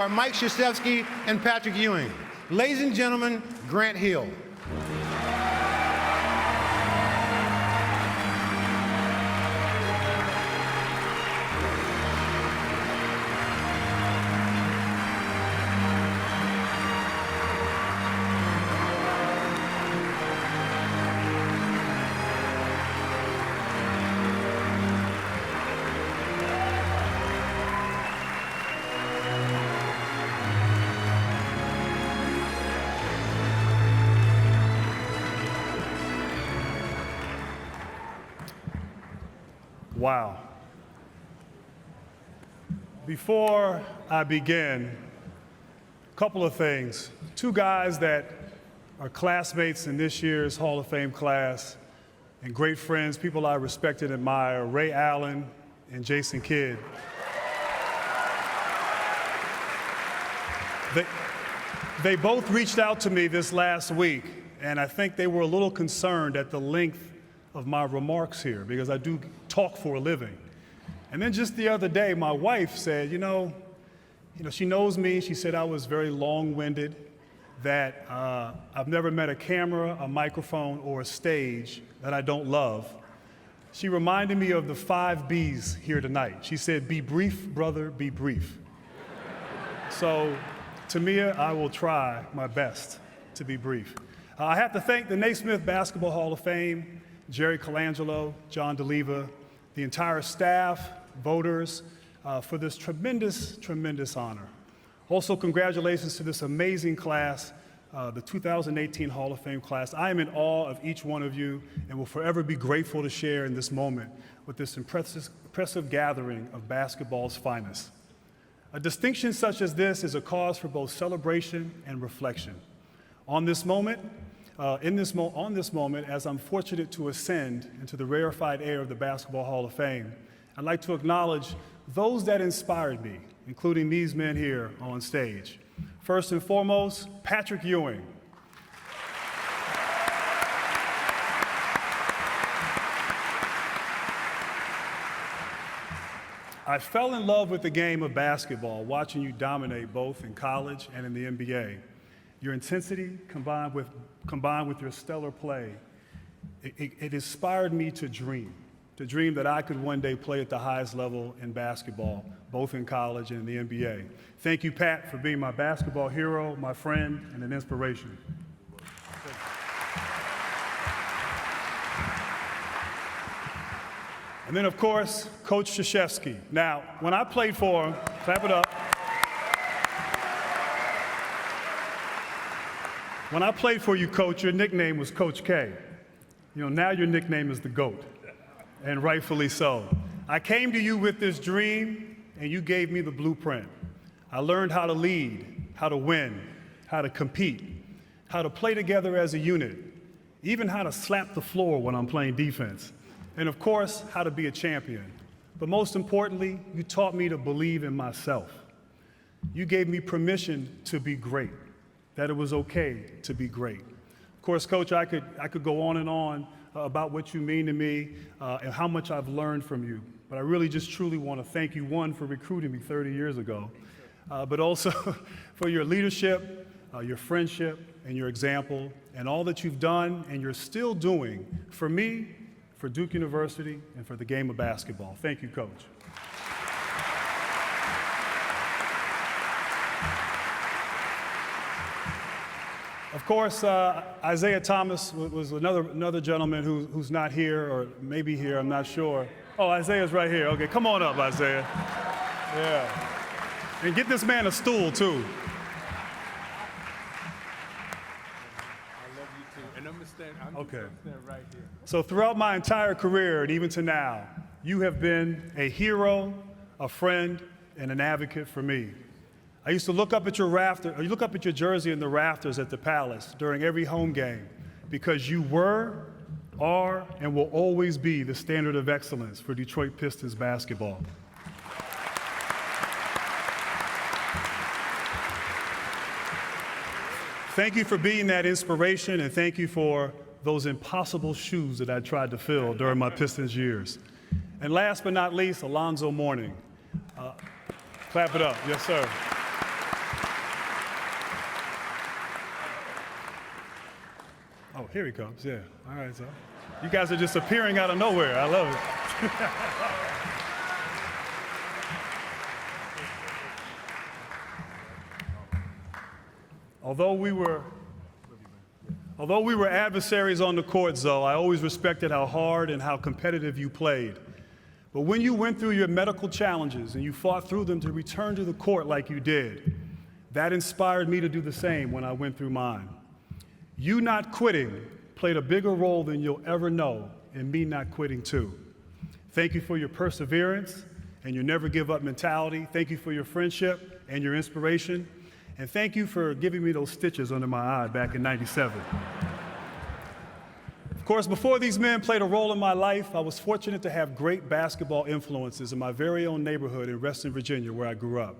are Mike Krzyzewski and Patrick Ewing. Ladies and gentlemen, Grant Hill. Wow. Before I begin, a couple of things. Two guys that are classmates in this year's Hall of Fame class and great friends, people I respect and admire, Ray Allen and Jason Kidd. They both reached out to me this last week, and I think they were a little concerned at the length of my remarks here, because I do talk for a living. And then just the other day, my wife said, you know, she knows me. She said I was very long-winded, that I've never met a camera, a microphone, or a stage that I don't love. She reminded me of the 5 B's here tonight. She said, be brief, brother, be brief. So, Tamia, I will try my best to be brief. I have to thank the Naismith Basketball Hall of Fame, Jerry Colangelo, John DeLeva, the entire staff, voters, for this tremendous, tremendous honor. Also, congratulations to this amazing class, the 2018 Hall of Fame class. I am in awe of each one of you and will forever be grateful to share in this moment with this impressive gathering of basketball's finest. A distinction such as this is a cause for both celebration and reflection. On this moment, as I'm fortunate to ascend into the rarefied air of the Basketball Hall of Fame, I'd like to acknowledge those that inspired me, including these men here on stage. First and foremost, Patrick Ewing. I fell in love with the game of basketball watching you dominate both in college and in the NBA. Your intensity combined with your stellar play, it inspired me to dream that I could one day play at the highest level in basketball, both in college and in the NBA. Thank you, Pat, for being my basketball hero, my friend, and an inspiration. And then, of course, Coach Krzyzewski. Now, when I played for him, clap it up. When I played for you, Coach, your nickname was Coach K. Now your nickname is the GOAT, and rightfully so. I came to you with this dream, and you gave me the blueprint. I learned how to lead, how to win, how to compete, how to play together as a unit, even how to slap the floor when I'm playing defense, and of course, how to be a champion. But most importantly, you taught me to believe in myself. You gave me permission to be great, that it was okay to be great. Of course, Coach, I could go on and on about what you mean to me and how much I've learned from you. But I really just truly want to thank you, one, for recruiting me 30 years ago, but also for your leadership, your friendship, and your example, and all that you've done and you're still doing for me, for Duke University, and for the game of basketball. Thank you, Coach. Of course, Isaiah Thomas was another gentleman who's not here, or maybe here, I'm not sure. Oh, Isaiah's right here. Okay, come on up, Isaiah. Yeah. And get this man a stool, too. I love you, too. And I'm going to stand right here. So throughout my entire career, and even to now, you have been a hero, a friend, and an advocate for me. I used to look up at your jersey in the rafters at the Palace during every home game because you were, are, and will always be the standard of excellence for Detroit Pistons basketball. Thank you for being that inspiration, and thank you for those impossible shoes that I tried to fill during my Pistons years. And last but not least, Alonzo Mourning. Clap it up. Yes, sir. here he comes, yeah. All right, so. You guys are just appearing out of nowhere. I love it. Although we were adversaries on the court, Zoe, I always respected how hard and how competitive you played. But when you went through your medical challenges and you fought through them to return to the court like you did, that inspired me to do the same when I went through mine. You not quitting played a bigger role than you'll ever know in me not quitting too. Thank you for your perseverance and your never give up mentality. Thank you for your friendship and your inspiration. And thank you for giving me those stitches under my eye back in '97. Of course, before these men played a role in my life, I was fortunate to have great basketball influences in my very own neighborhood in Reston, Virginia, where I grew up.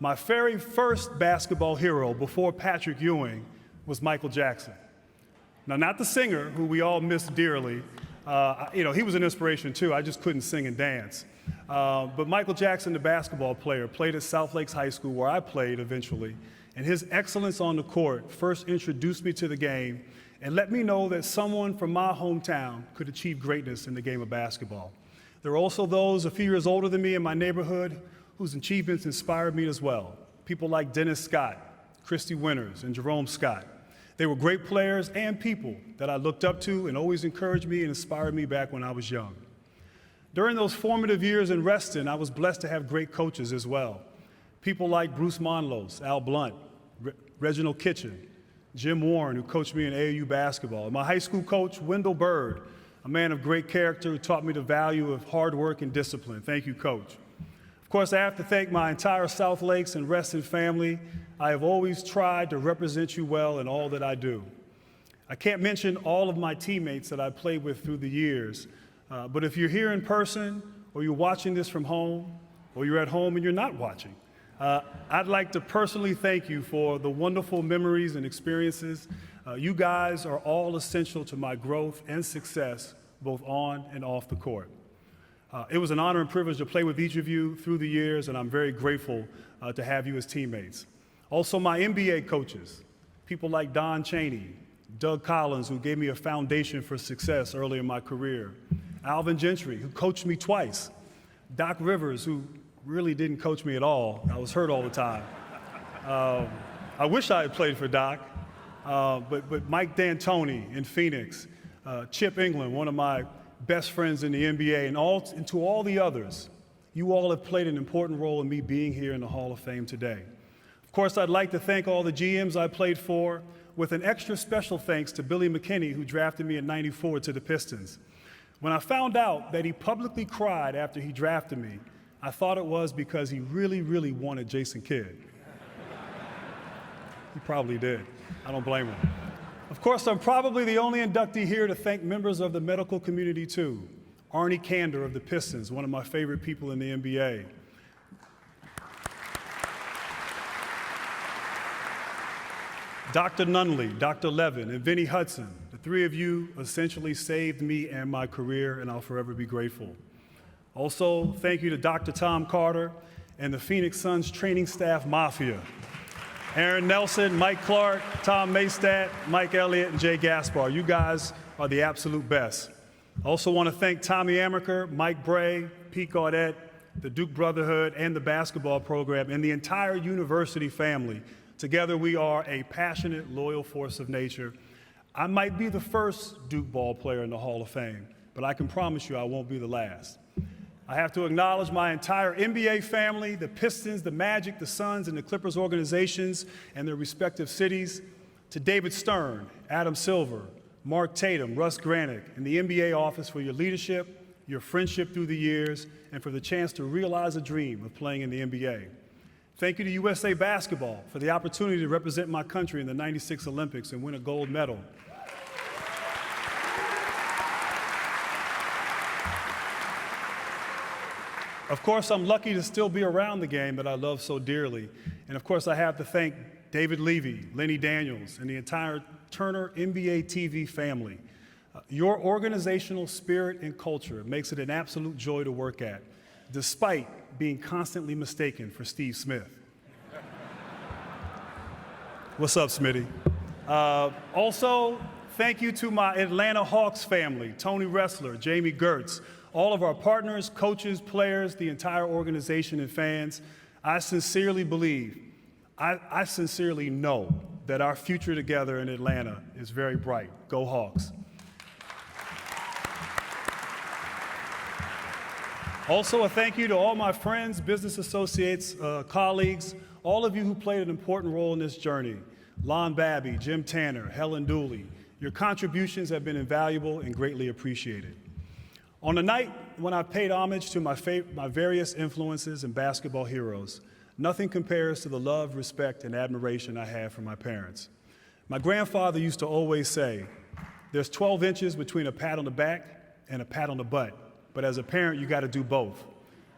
My very first basketball hero before Patrick Ewing was Michael Jackson. Now, not the singer, who we all miss dearly. He was an inspiration too. I just couldn't sing and dance. But Michael Jackson, the basketball player, played at South Lakes High School, where I played eventually. And his excellence on the court first introduced me to the game and let me know that someone from my hometown could achieve greatness in the game of basketball. There are also those a few years older than me in my neighborhood whose achievements inspired me as well. People like Dennis Scott, Christy Winters, and Jerome Scott. They were great players and people that I looked up to and always encouraged me and inspired me back when I was young. During those formative years in Reston, I was blessed to have great coaches as well. People like Bruce Monlos, Al Blunt, Reginald Kitchen, Jim Warren, who coached me in AAU basketball, and my high school coach, Wendell Bird, a man of great character who taught me the value of hard work and discipline. Thank you, Coach. Of course, I have to thank my entire South Lakes and Reston family. I have always tried to represent you well in all that I do. I can't mention all of my teammates that I played with through the years, but if you're here in person, or you're watching this from home, or you're at home and you're not watching, I'd like to personally thank you for the wonderful memories and experiences. You guys are all essential to my growth and success, both on and off the court. It was an honor and privilege to play with each of you through the years, and I'm very grateful to have you as teammates. Also, my NBA coaches, people like Don Chaney, Doug Collins, who gave me a foundation for success early in my career, Alvin Gentry, who coached me twice, Doc Rivers, who really didn't coach me at all. I was hurt all the time. I wish I had played for Doc, but Mike D'Antoni in Phoenix, Chip England, one of my best friends in the NBA, and to all the others, you all have played an important role in me being here in the Hall of Fame today. Of course, I'd like to thank all the GMs I played for, with an extra special thanks to Billy McKinney, who drafted me in '94 to the Pistons. When I found out that he publicly cried after he drafted me, I thought it was because he really, really wanted Jason Kidd. He probably did. I don't blame him. Of course, I'm probably the only inductee here to thank members of the medical community too. Arnie Kander of the Pistons, one of my favorite people in the NBA. Dr. Nunley, Dr. Levin, and Vinnie Hudson, the three of you essentially saved me and my career, and I'll forever be grateful. Also, thank you to Dr. Tom Carter and the Phoenix Suns training staff mafia. Aaron Nelson, Mike Clark, Tom Maystat, Mike Elliott, and Jay Gaspar. You guys are the absolute best. I also want to thank Tommy Amaker, Mike Bray, Pete Gaudette, the Duke Brotherhood, and the basketball program, and the entire university family. Together, we are a passionate, loyal force of nature. I might be the first Duke ball player in the Hall of Fame, but I can promise you I won't be the last. I have to acknowledge my entire NBA family, the Pistons, the Magic, the Suns, and the Clippers organizations and their respective cities, to David Stern, Adam Silver, Mark Tatum, Russ Granick, and the NBA office for your leadership, your friendship through the years, and for the chance to realize a dream of playing in the NBA. Thank you to USA Basketball for the opportunity to represent my country in the '96 Olympics and win a gold medal. Of course, I'm lucky to still be around the game that I love so dearly. And of course, I have to thank David Levy, Lenny Daniels, and the entire Turner NBA TV family. Your organizational spirit and culture makes it an absolute joy to work at, despite being constantly mistaken for Steve Smith. What's up, Smitty? Also, thank you to my Atlanta Hawks family, Tony Ressler, Jamie Gertz, all of our partners, coaches, players, the entire organization and fans. I sincerely believe, I sincerely know that our future together in Atlanta is very bright. Go Hawks. Also, a thank you to all my friends, business associates, colleagues, all of you who played an important role in this journey. Lon Babby, Jim Tanner, Helen Dooley. Your contributions have been invaluable and greatly appreciated. On the night when I paid homage to my various influences and basketball heroes, nothing compares to the love, respect, and admiration I have for my parents. My grandfather used to always say, there's 12 inches between a pat on the back and a pat on the butt, but as a parent, you got to do both.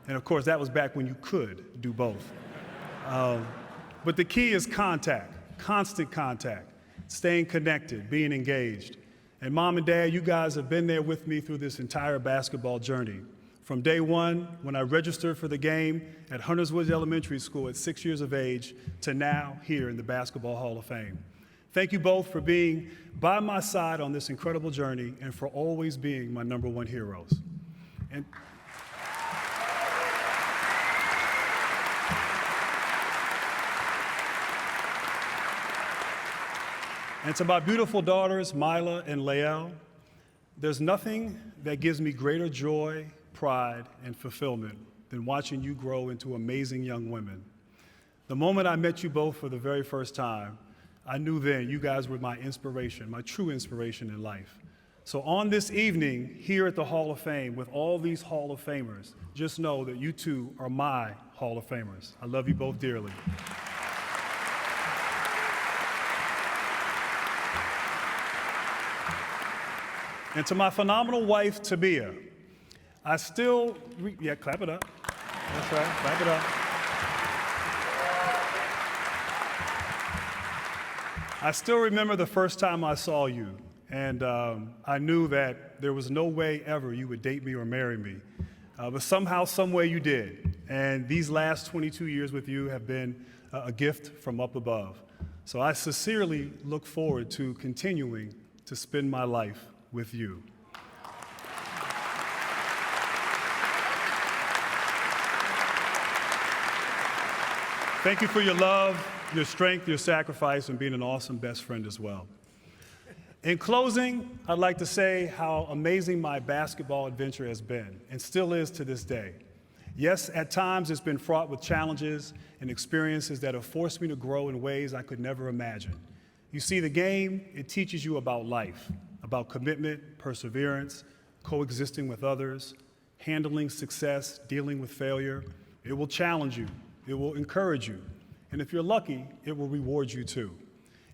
And of course, that was back when you could do both. But the key is contact, constant contact, staying connected, being engaged. And Mom and Dad, you guys have been there with me through this entire basketball journey. From day one, when I registered for the game at Hunters Woods Elementary School at 6 years of age, to now here in the Basketball Hall of Fame. Thank you both for being by my side on this incredible journey and for always being my #1 heroes. And to my beautiful daughters, Mila and Lael, there's nothing that gives me greater joy, pride, and fulfillment than watching you grow into amazing young women. The moment I met you both for the very first time, I knew then you guys were my inspiration, my true inspiration in life. So on this evening, here at the Hall of Fame, with all these Hall of Famers, just know that you two are my Hall of Famers. I love you both dearly. And to my phenomenal wife, Tabia, I still, clap it up. That's right, clap it up. I still remember the first time I saw you, and I knew that there was no way ever you would date me or marry me. But somehow, some way you did. And these last 22 years with you have been a gift from up above. So I sincerely look forward to continuing to spend my life with you. Thank you for your love, your strength, your sacrifice, and being an awesome best friend as well. In closing, I'd like to say how amazing my basketball adventure has been, and still is to this day. Yes, at times it's been fraught with challenges and experiences that have forced me to grow in ways I could never imagine. You see, the game, it teaches you about life, about commitment, perseverance, coexisting with others, handling success, dealing with failure. It will challenge you, it will encourage you, and if you're lucky, it will reward you too.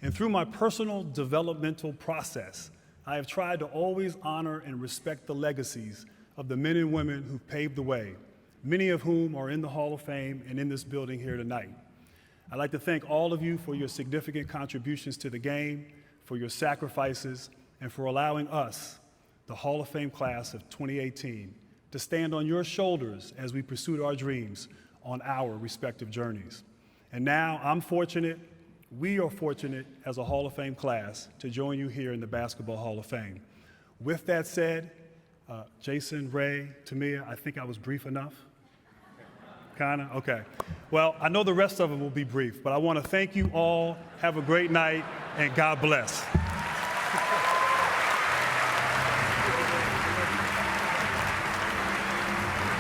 And through my personal developmental process, I have tried to always honor and respect the legacies of the men and women who've paved the way, many of whom are in the Hall of Fame and in this building here tonight. I'd like to thank all of you for your significant contributions to the game, for your sacrifices, and for allowing us, the Hall of Fame class of 2018, to stand on your shoulders as we pursued our dreams on our respective journeys. And now I'm fortunate, we are fortunate as a Hall of Fame class to join you here in the Basketball Hall of Fame. With that said, Jason, Ray, Tamia, I think I was brief enough. Kinda? Okay. Well, I know the rest of them will be brief, but I want to thank you all. Have a great night, and God bless.